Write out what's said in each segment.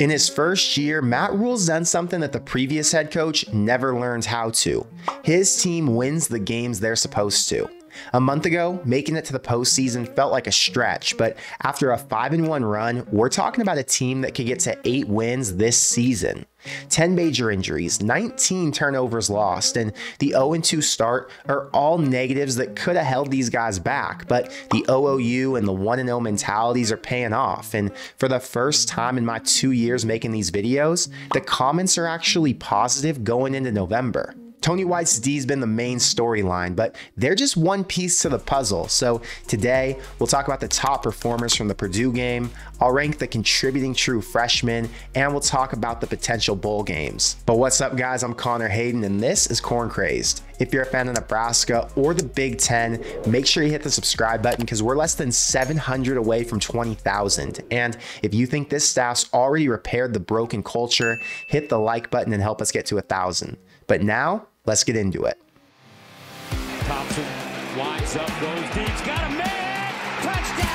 In his first year, Matt Rhule's done something that the previous head coach never learned how to. His team wins the games they're supposed to. A month ago, making it to the postseason felt like a stretch, but after a 5-1 run, we're talking about a team that could get to 8 wins this season. 10 major injuries, 19 turnovers lost, and the 0-2 start are all negatives that could have held these guys back, but the OOU and the 1-0 mentalities are paying off, and for the first time in my 2 years making these videos, the comments are actually positive going into November. Tony White's D's been the main storyline, but they're just one piece to the puzzle. So today, we'll talk about the top performers from the Purdue game, I'll rank the contributing true freshmen, and we'll talk about the potential bowl games. But what's up, guys? I'm Connor Hayden, and this is Corn Crazed. If you're a fan of Nebraska or the Big Ten, make sure you hit the subscribe button because we're less than 700 away from 20,000. And if you think this staff's already repaired the broken culture, hit the like button and help us get to 1,000. But now, let's get into it. Thompson winds up, goes deep, got a man, touchdown!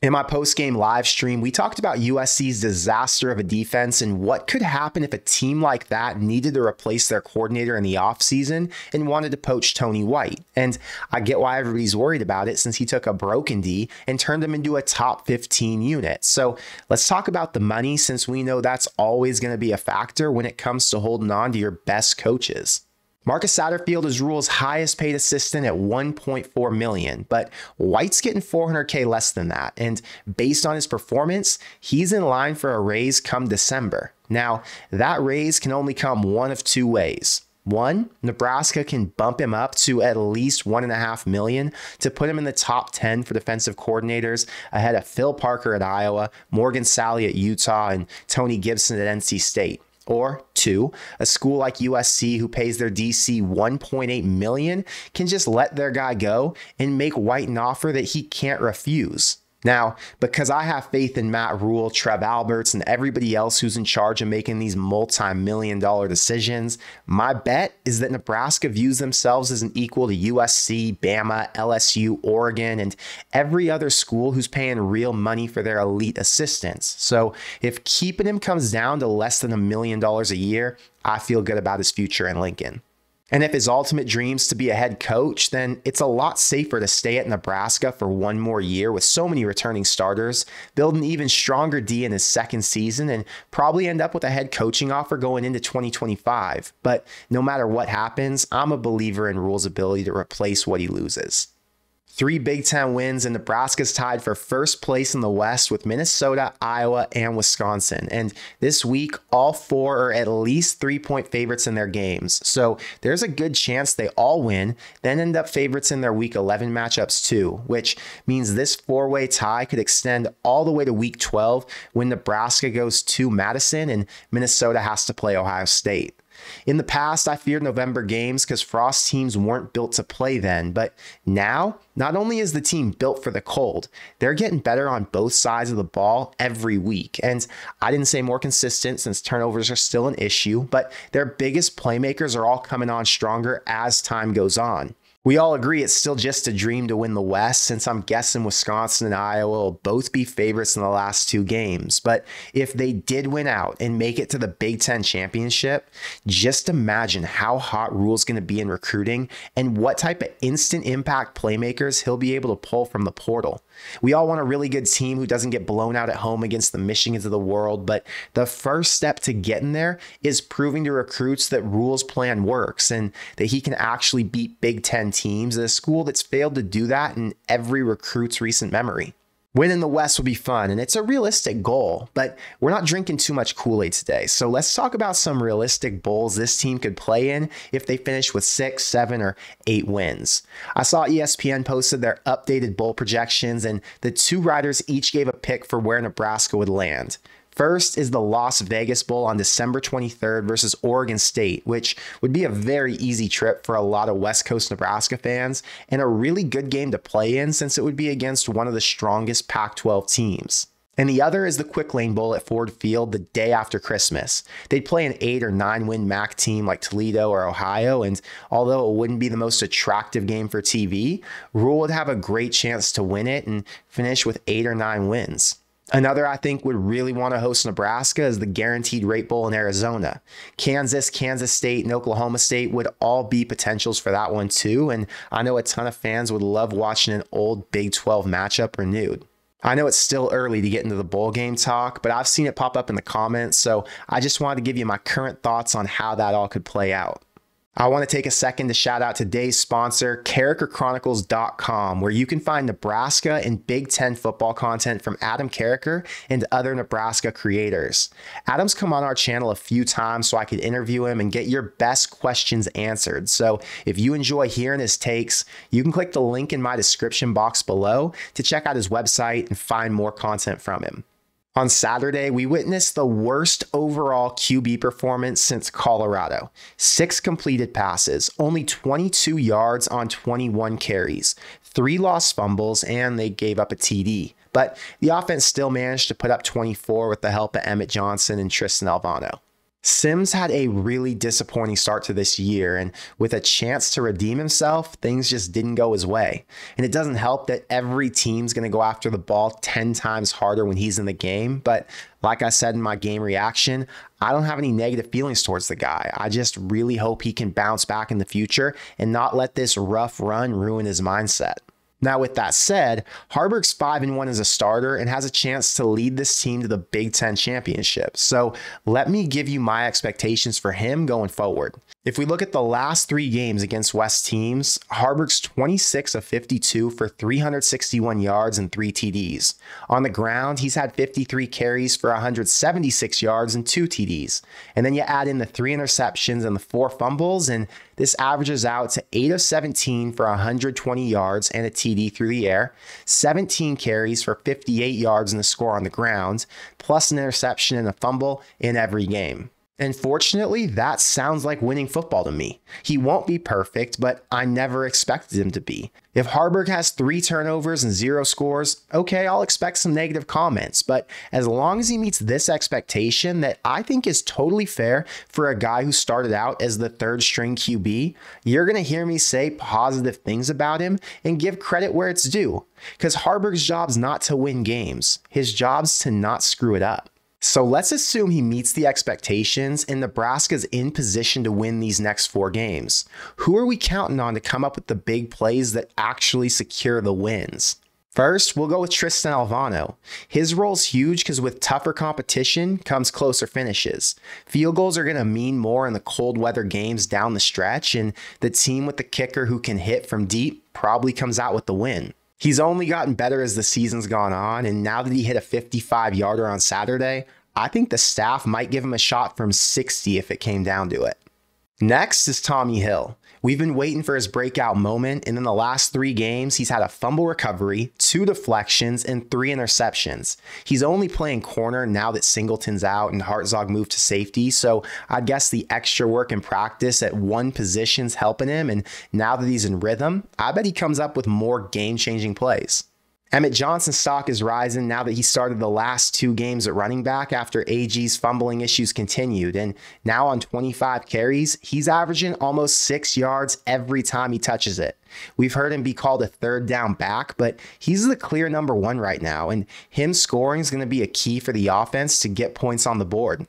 In my post-game live stream, we talked about USC's disaster of a defense and what could happen if a team like that needed to replace their coordinator in the offseason and wanted to poach Tony White. And I get why everybody's worried about it since he took a broken D and turned him into a top 15 unit. So let's talk about the money since we know that's always going to be a factor when it comes to holding on to your best coaches. Marcus Satterfield is Rhule's highest paid assistant at $1.4 million, but White's getting $400K less than that. And based on his performance, he's in line for a raise come December. Now, that raise can only come one of two ways. One, Nebraska can bump him up to at least $1.5 million to put him in the top 10 for defensive coordinators ahead of Phil Parker at Iowa, Morgan Sally at Utah, and Tony Gibson at NC State. Or two, a school like USC who pays their DC $1.8 million can just let their guy go and make White an offer that he can't refuse. Now, because I have faith in Matt Rhule, Trev Alberts, and everybody else who's in charge of making these multi-million-dollar decisions, my bet is that Nebraska views themselves as an equal to USC, Bama, LSU, Oregon, and every other school who's paying real money for their elite assistants. So if keeping him comes down to less than $1 million a year, I feel good about his future in Lincoln. And if his ultimate dream's to be a head coach, then it's a lot safer to stay at Nebraska for one more year with so many returning starters, build an even stronger D in his second season, and probably end up with a head coaching offer going into 2025. But no matter what happens, I'm a believer in Rhule's ability to replace what he loses. 3 Big Ten wins, and Nebraska's tied for first place in the West with Minnesota, Iowa, and Wisconsin. And this week, all 4 are at least 3-point favorites in their games. So there's a good chance they all win, then end up favorites in their Week 11 matchups too, which means this 4-way tie could extend all the way to Week 12 when Nebraska goes to Madison and Minnesota has to play Ohio State. In the past, I feared November games because Frost teams weren't built to play then, but now, not only is the team built for the cold, they're getting better on both sides of the ball every week. And I didn't say more consistent since turnovers are still an issue, but their biggest playmakers are all coming on stronger as time goes on. We all agree it's still just a dream to win the West since I'm guessing Wisconsin and Iowa will both be favorites in the last 2 games. But if they did win out and make it to the Big Ten championship, just imagine how hot Rhule's going to be in recruiting and what type of instant impact playmakers he'll be able to pull from the portal. We all want a really good team who doesn't get blown out at home against the Michigans of the world, but the first step to getting there is proving to recruits that Rhule's plan works and that he can actually beat Big Ten teams at a school that's failed to do that in every recruit's recent memory. Winning the West will be fun, and it's a realistic goal, but we're not drinking too much Kool-Aid today. So let's talk about some realistic bowls this team could play in if they finish with 6, 7, or 8 wins. I saw ESPN posted their updated bowl projections, and the 2 writers each gave a pick for where Nebraska would land. First is the Las Vegas Bowl on December 23rd versus Oregon State, which would be a very easy trip for a lot of West Coast Nebraska fans and a really good game to play in since it would be against one of the strongest Pac-12 teams. And the other is the Quick Lane Bowl at Ford Field the day after Christmas. They'd play an 8 or 9 win MAC team like Toledo or Ohio, and although it wouldn't be the most attractive game for TV, Rhule would have a great chance to win it and finish with 8 or 9 wins. Another I think would really want to host Nebraska is the Guaranteed Rate Bowl in Arizona. Kansas, Kansas State, and Oklahoma State would all be potentials for that one too, and I know a ton of fans would love watching an old Big 12 matchup renewed. I know it's still early to get into the bowl game talk, but I've seen it pop up in the comments, so I just wanted to give you my current thoughts on how that all could play out. I want to take a second to shout out today's sponsor, CarrickerChronicles.com, where you can find Nebraska and Big Ten football content from Adam Carricker and other Nebraska creators. Adam's come on our channel a few times so I could interview him and get your best questions answered. So if you enjoy hearing his takes, you can click the link in my description box below to check out his website and find more content from him. On Saturday, we witnessed the worst overall QB performance since Colorado. 6 completed passes, only 22 yards on 21 carries, 3 lost fumbles, and they gave up a TD. But the offense still managed to put up 24 with the help of Emmett Johnson and Tristan Alvano. Sims had a really disappointing start to this year, and with a chance to redeem himself, things just didn't go his way. And it doesn't help that every team's going to go after the ball 10 times harder when he's in the game. But like I said in my game reaction, I don't have any negative feelings towards the guy. I just really hope he can bounce back in the future and not let this rough run ruin his mindset. Now, with that said, Haarberg's 5-1 as a starter and has a chance to lead this team to the Big Ten championship. So let me give you my expectations for him going forward. If we look at the last 3 games against West teams, Haarberg's 26 of 52 for 361 yards and 3 TDs. On the ground, he's had 53 carries for 176 yards and 2 TDs. And then you add in the 3 interceptions and the 4 fumbles, and this averages out to 8 of 17 for 120 yards and a TD through the air, 17 carries for 58 yards and a score on the ground, plus an interception and a fumble in every game. And fortunately, that sounds like winning football to me. He won't be perfect, but I never expected him to be. If Haarberg has 3 turnovers and 0 scores, okay, I'll expect some negative comments, but as long as he meets this expectation that I think is totally fair for a guy who started out as the 3rd string QB, you're going to hear me say positive things about him and give credit where it's due. Because Haarberg's job's not to win games. His job's to not screw it up. So let's assume he meets the expectations and Nebraska's in position to win these next 4 games. Who are we counting on to come up with the big plays that actually secure the wins? First, we'll go with Tristan Alvano. His role's huge because with tougher competition comes closer finishes. Field goals are going to mean more in the cold weather games down the stretch, and the team with the kicker who can hit from deep probably comes out with the win. He's only gotten better as the season's gone on, and now that he hit a 55-yarder on Saturday, I think the staff might give him a shot from 60 if it came down to it. Next is Tommy Hill. We've been waiting for his breakout moment, and in the last 3 games, he's had a fumble recovery, 2 deflections, and 3 interceptions. He's only playing corner now that Singleton's out and Hartzog moved to safety, so I'd guess the extra work and practice at one position's helping him, and now that he's in rhythm, I bet he comes up with more game-changing plays. Emmett Johnson's stock is rising now that he started the last 2 games at running back after AG's fumbling issues continued, and now on 25 carries, he's averaging almost 6 yards every time he touches it. We've heard him be called a 3rd down back, but he's the clear number 1 right now, and him scoring is going to be a key for the offense to get points on the board.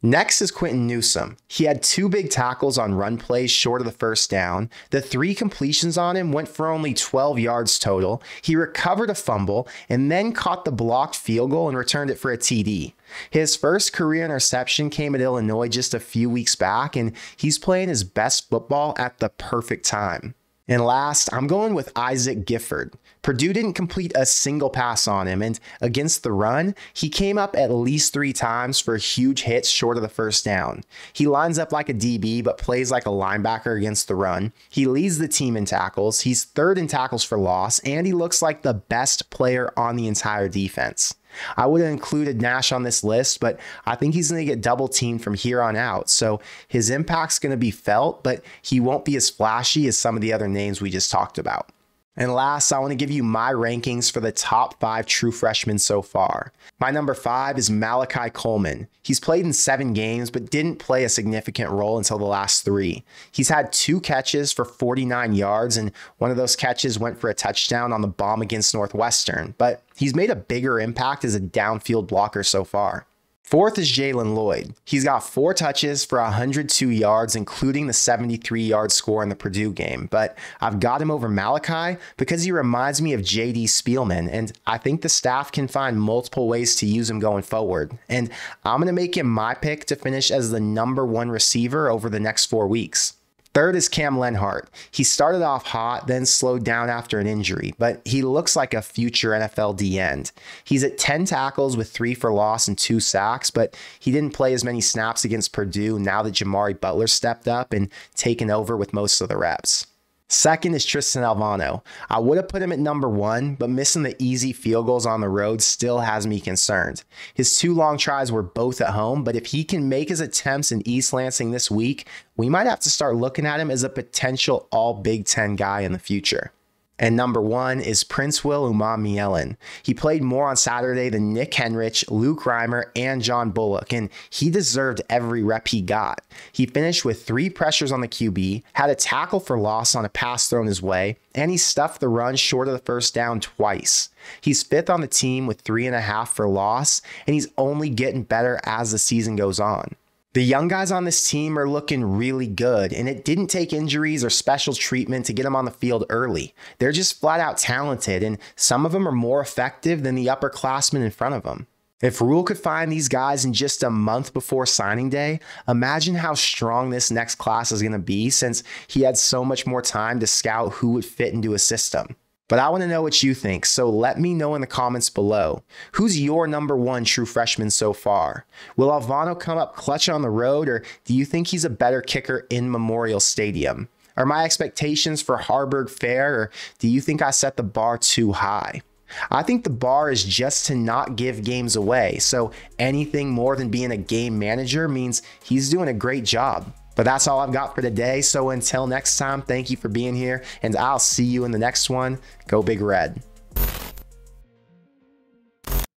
Next is Quinton Newsome. He had 2 big tackles on run plays short of the 1st down. The 3 completions on him went for only 12 yards total. He recovered a fumble and then caught the blocked field goal and returned it for a TD. His first career interception came at Illinois just a few weeks back, and he's playing his best football at the perfect time. And last, I'm going with Isaac Gifford. Purdue didn't complete a single pass on him, and against the run, he came up at least 3 times for huge hits short of the 1st down. He lines up like a DB, but plays like a linebacker against the run. He leads the team in tackles, he's 3rd in tackles for loss, and he looks like the best player on the entire defense. I would have included Nash on this list, but I think he's going to get double teamed from here on out. So his impact's going to be felt, but he won't be as flashy as some of the other names we just talked about. And last, I want to give you my rankings for the top 5 true freshmen so far. My number 5 is Malachi Coleman. He's played in 7 games, but didn't play a significant role until the last 3. He's had 2 catches for 49 yards, and one of those catches went for a touchdown on the bomb against Northwestern, but he's made a bigger impact as a downfield blocker so far. 4th is Jalen Lloyd. He's got 4 touches for 102 yards, including the 73-yard score in the Purdue game. But I've got him over Malachi because he reminds me of J.D. Spielman, and I think the staff can find multiple ways to use him going forward. And I'm going to make him my pick to finish as the number 1 receiver over the next 4 weeks. 3rd is Cam Lenhart. He started off hot, then slowed down after an injury, but he looks like a future NFL D end. He's at 10 tackles with 3 for loss and 2 sacks, but he didn't play as many snaps against Purdue now that Jamari Butler stepped up and taken over with most of the reps. 2nd is Tristan Alvano. I would have put him at number 1, but missing the easy field goals on the road still has me concerned. His 2 long tries were both at home, but if he can make his attempts in East Lansing this week, we might have to start looking at him as a potential all Big Ten guy in the future. And number 1 is Prince Will Umamielen. He played more on Saturday than Nick Henrich, Luke Reimer, and John Bullock, and he deserved every rep he got. He finished with 3 pressures on the QB, had a tackle for loss on a pass thrown his way, and he stuffed the run short of the first down twice. He's 5th on the team with 3.5 for loss, and he's only getting better as the season goes on. The young guys on this team are looking really good, and it didn't take injuries or special treatment to get them on the field early. They're just flat out talented, and some of them are more effective than the upperclassmen in front of them. If Rhule could find these guys in just a month before signing day, imagine how strong this next class is going to be since he had so much more time to scout who would fit into his system. But I want to know what you think, so let me know in the comments below. Who's your number 1 true freshman so far? Will Alvano come up clutch on the road, or do you think he's a better kicker in Memorial Stadium? Are my expectations for Harburg fair, or do you think I set the bar too high? I think the bar is just to not give games away, so anything more than being a game manager means he's doing a great job. But that's all I've got for today. So until next time, thank you for being here, and I'll see you in the next one. Go Big Red.